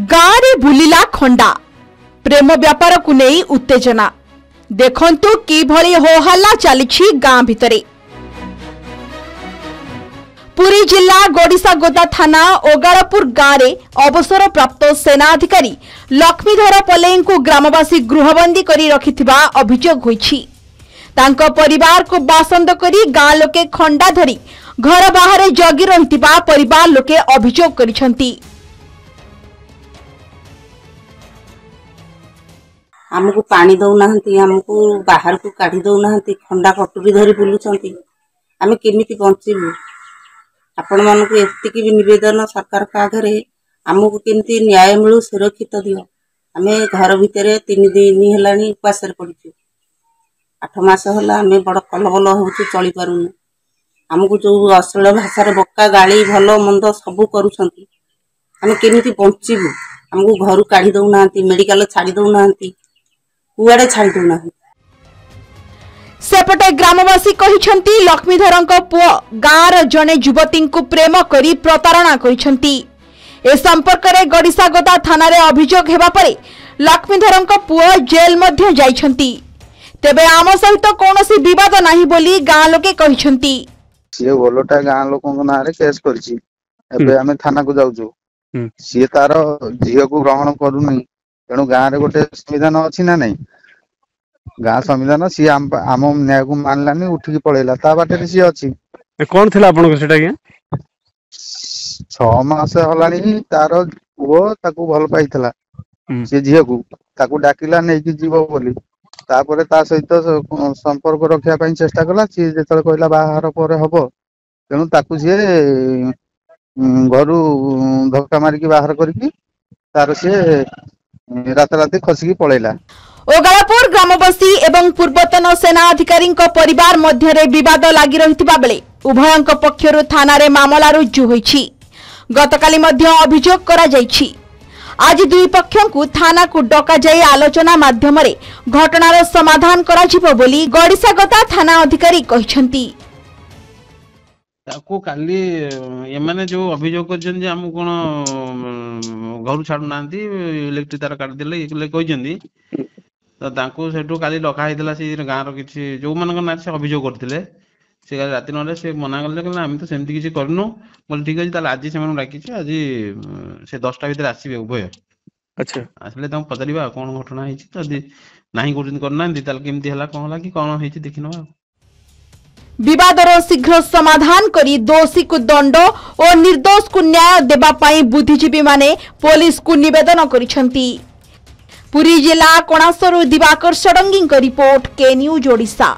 गाँव रे बुलिला खंडा प्रेम व्यापार को नहीं उत्तेजना देखंतु किभली होहल्ला चली गाँ भितरे। पुरी जिला गोडिसागोदा थाना ओगाड़पुर गाँव रे अवसर प्राप्त सेना अधिकारी लक्ष्मीधर पलेई को ग्रामवासी गृहबंदी करी रखिथिबा अभियोग होईछि। तांको परिवार को बासंद करी गाँ लोके खंडा धरी घर बाहर जगी रहिथिबा परिवार लोके अभियोग करिसंती। हमको पानी दौना हमको बाहर को काढ़ी दौना खंडा कटुरी धरी बुलूंट आम केमी बचीबू आपण मानक एतिक भी नवेदन सरकार का आगे आमको केमती न्याय मिलू सुरक्षित दियो। आम घर भितर 3 दिन है उपास पड़ू 8 मास है आम बड़ कलबल हो चली पारूनु। आमको जो अश्लील भाषा बका गाड़ी भल मंद सब करुँच केमी बचीबू आमको घर काढ़ी दौना मेडिकल छाड़ी दौना कुआड़े छाड़ी दौना। सेपटे ग्रामवासी कहिसंती लक्ष्मीधर पुओ गाँवर जने युवती को प्रेम करी प्रतारणा करिसंती। ए संपर्क में गड़िसागोदा थाना रे अभियोग हेबा परे लक्ष्मीधर पुओ जेल मध्य जाइछंती। तेबे आम सहित कोनोसी विवाद नाही बोली गाँ लोके कहिसंती। सी ओलोटा गाँ लोकन ना रे केस करछि एबे आमे थाना को जाउछु सी तार झियो को ग्रहण करूनी तेणु गाँव रे गोटे संविधान अच्छी ना नहीं गाँ संविधान सी आम न्याय को मानलानी उठिकी पळेला ता बाटे सी अच्छी कौन थिला आपन को सेटा के 6 मास हलानी तार पुओ ताकू भल पाइथला सी झियो को ताकू डाकिला नै कि जीवो बोली तापरे ता सहित संपर्क रखिया पई चेष्टा कला सी जेतले कहला बाहर पर हबो तेणु ताकू सी घरु धक्का मारी की बाहर करकी तार सी रात रात खसिकी पळेला। ओगाड़पुर ग्रामवासी एवं पूर्वतन सेना अधिकारी परिवार मध्य विवाद लगी रही बेले उभयों पक्षर थाना रे मामला रुजु होईछि। गतकाली मध्य अभियोग करा जाइछि। आज दुई पक्षों को थाना को डका जाई आलोचना माध्यम रे घटनार समाधान करा जिवो बोली गड़िसागोदा थाना अधिकारी कहिसंती। ताको काली एमाने जो अभियोग करछन जे हम कोन घर छाडू नांती इलेक्ट्रिक तार काट देले इले कहिसंती तो तांको सेठू काली डका हैतला से गाँ रो किछि जो मानक ना से अभियोग करथिले से काली राति नले से मना करले कि हम तो सेमती किछि करनु बोल ठीक अछि ताले आज से मानु डाकी छी आज से 10टा भीतर आसीबे उभय। अच्छा आसले तम पतरिबा कोन घटना हैछि तो नाही कोन करना ताले केमती हला कोन हला कि कोन हैछि देखिनबा। विवादर शीघ्र समाधान करी दोषी को दंड और निर्दोष को न्याय देबा पाई बुद्धिजीवी माने पुलिस को निवेदन करिसंती। पुरी जिला कोणासरु दिवाकर षडंगी रिपोर्ट के न्यूज ओडिशा।